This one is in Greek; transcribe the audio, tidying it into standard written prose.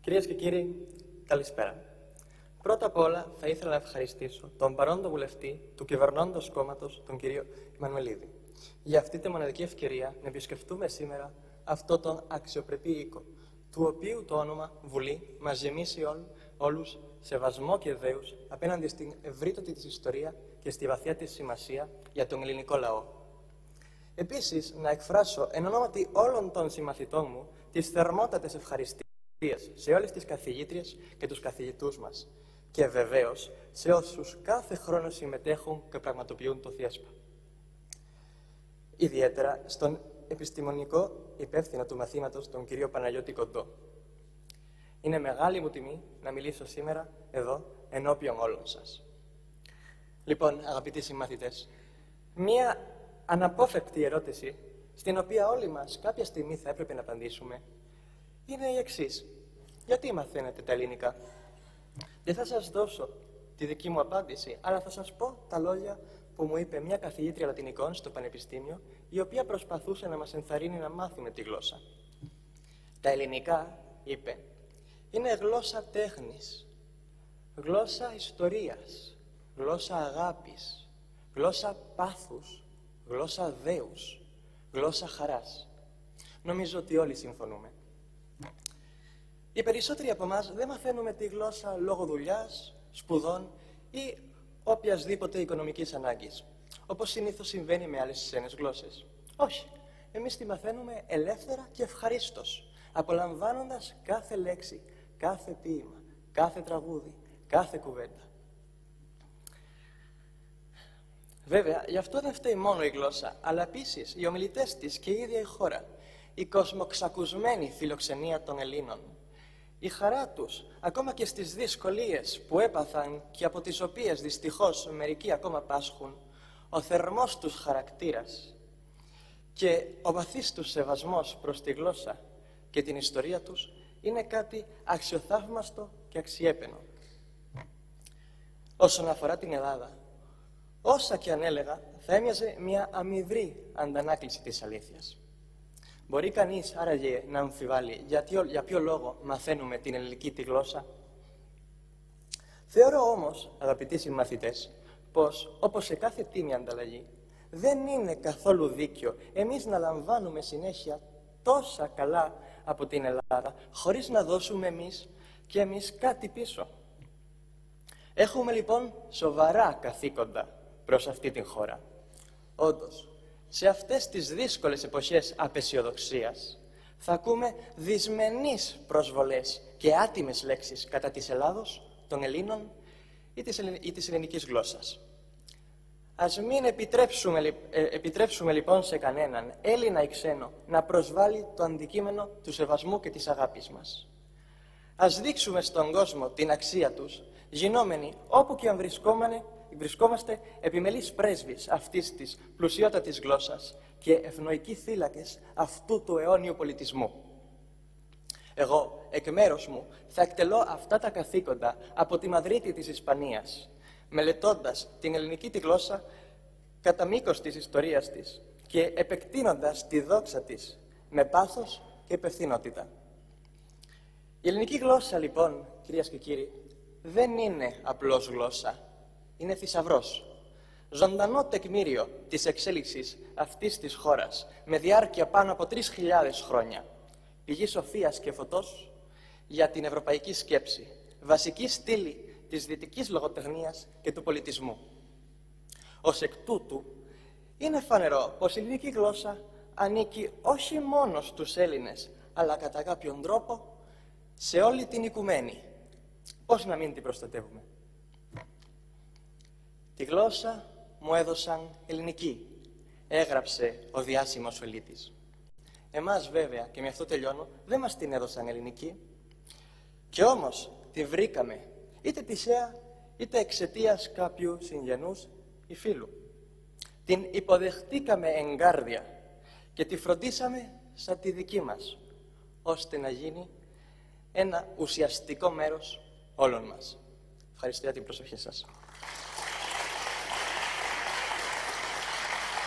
Κυρίες και κύριοι, καλησπέρα. Πρώτα απ' όλα θα ήθελα να ευχαριστήσω τον παρόντο βουλευτή του κυβερνώντος κόμματος, τον κύριο Εμμανουελίδη, για αυτή τη μοναδική ευκαιρία να επισκεφτούμε σήμερα αυτό τον αξιοπρεπή οίκο, του οποίου το όνομα Βουλή μας γεμίσει όλους σεβασμό και δέους απέναντι στην ευρύτατη της ιστορία και στη βαθιά της σημασία για τον ελληνικό λαό. Επίσης, να εκφράσω εν ονόματι όλων των συμμαθητών μου τις θερμότατες ευχαριστίες σε όλες τις καθηγήτριες και τους καθηγητούς μας και βεβαίως σε όσους κάθε χρόνο συμμετέχουν και πραγματοποιούν το Θιέσπα. Ιδιαίτερα στον επιστημονικό υπεύθυνο του μαθήματος, τον κύριο Παναγιώτη Κοντό. Είναι μεγάλη μου τιμή να μιλήσω σήμερα εδώ ενώπιον όλων σας. Λοιπόν, αγαπητοί συμμαθητές, μία αναπόφευκτη ερώτηση, στην οποία όλοι μας κάποια στιγμή θα έπρεπε να απαντήσουμε, είναι η εξής. Γιατί μαθαίνετε τα ελληνικά? Δεν θα σας δώσω τη δική μου απάντηση, αλλά θα σας πω τα λόγια που μου είπε μια καθηγήτρια Λατινικών στο Πανεπιστήμιο, η οποία προσπαθούσε να μας ενθαρρύνει να μάθουμε τη γλώσσα. Τα ελληνικά, είπε, είναι γλώσσα τέχνης, γλώσσα ιστορίας, γλώσσα αγάπης, γλώσσα πάθους, γλώσσα δέους, γλώσσα χαράς. Νομίζω ότι όλοι συμφωνούμε. Οι περισσότεροι από εμάς δεν μαθαίνουμε τη γλώσσα λόγω δουλειάς, σπουδών ή οποιασδήποτε οικονομικής ανάγκης, όπως συνήθως συμβαίνει με άλλες ξένες γλώσσες. Όχι, εμείς τη μαθαίνουμε ελεύθερα και ευχαρίστως, απολαμβάνοντας κάθε λέξη, κάθε ποίημα, κάθε τραγούδι, κάθε κουβέντα. Βέβαια, γι' αυτό δεν φταίει μόνο η γλώσσα, αλλά επίσης οι ομιλητές της και η ίδια η χώρα, η κοσμοξακουσμένη φιλοξενία των Ελλήνων. Η χαρά τους, ακόμα και στις δυσκολίες που έπαθαν και από τις οποίες δυστυχώς μερικοί ακόμα πάσχουν, ο θερμός τους χαρακτήρας και ο βαθύς τους σεβασμός προς τη γλώσσα και την ιστορία τους είναι κάτι αξιοθαύμαστο και αξιέπαινο. Όσον αφορά την Ελλάδα, όσα και αν έλεγα, θα έμοιαζε μια αμυδρή αντανάκλιση της αλήθειας. Μπορεί κανείς άραγε να αμφιβάλλει για ποιο λόγο μαθαίνουμε την ελληνική τη γλώσσα? Θεωρώ όμως, αγαπητοί συμμαθητές, πως όπως σε κάθε τίμη ανταλλαγή, δεν είναι καθόλου δίκιο εμείς να λαμβάνουμε συνέχεια τόσα καλά από την Ελλάδα, χωρίς να δώσουμε εμείς κάτι πίσω. Έχουμε λοιπόν σοβαρά καθήκοντα προς αυτή την χώρα. Όντως, σε αυτές τις δύσκολες εποχές απεσιοδοξίας θα ακούμε δυσμενείς προσβολές και άτιμες λέξεις κατά της Ελλάδος, των Ελλήνων ή της ελληνικής γλώσσας. Ας μην επιτρέψουμε λοιπόν σε κανέναν, Έλληνα ή ξένο, να προσβάλλει το αντικείμενο του σεβασμού και της αγάπης μας. Ας δείξουμε στον κόσμο την αξία τους, γινόμενοι όπου και αν βρισκόμαστε επιμελείς πρέσβεις αυτής της πλουσιότατης γλώσσας και ευνοϊκοί θύλακες αυτού του αιώνιου πολιτισμού. Εγώ, εκ μέρους μου, θα εκτελώ αυτά τα καθήκοντα από τη Μαδρίτη της Ισπανίας, μελετώντας την ελληνική τη γλώσσα κατά μήκος της ιστορίας της και επεκτείνοντας τη δόξα της με πάθος και υπευθυνότητα. Η ελληνική γλώσσα, λοιπόν, κυρίες και κύριοι, δεν είναι απλώς γλώσσα. Είναι θησαυρός, ζωντανό τεκμήριο της εξέλιξης αυτής της χώρας με διάρκεια πάνω από 3.000 χρόνια, πηγή σοφίας και φωτός για την ευρωπαϊκή σκέψη, βασική στήλη της δυτικής λογοτεχνίας και του πολιτισμού. Ως εκ τούτου, είναι φανερό πως η ελληνική γλώσσα ανήκει όχι μόνο στους Έλληνες, αλλά κατά κάποιον τρόπο σε όλη την οικουμένη. Πώς να μην την προστατεύουμε? Τη γλώσσα μου έδωσαν ελληνική, έγραψε ο διάσημος Ολίτης. Εμάς βέβαια, και με αυτό τελειώνω, δεν μας την έδωσαν ελληνική. Και όμως τη βρήκαμε, είτε τυχαία, είτε εξαιτίας κάποιου συγγενούς ή φίλου. Την υποδεχτήκαμε εγκάρδια και τη φροντίσαμε σαν τη δική μας, ώστε να γίνει ένα ουσιαστικό μέρος όλων μας. Ευχαριστώ για την προσοχή σας.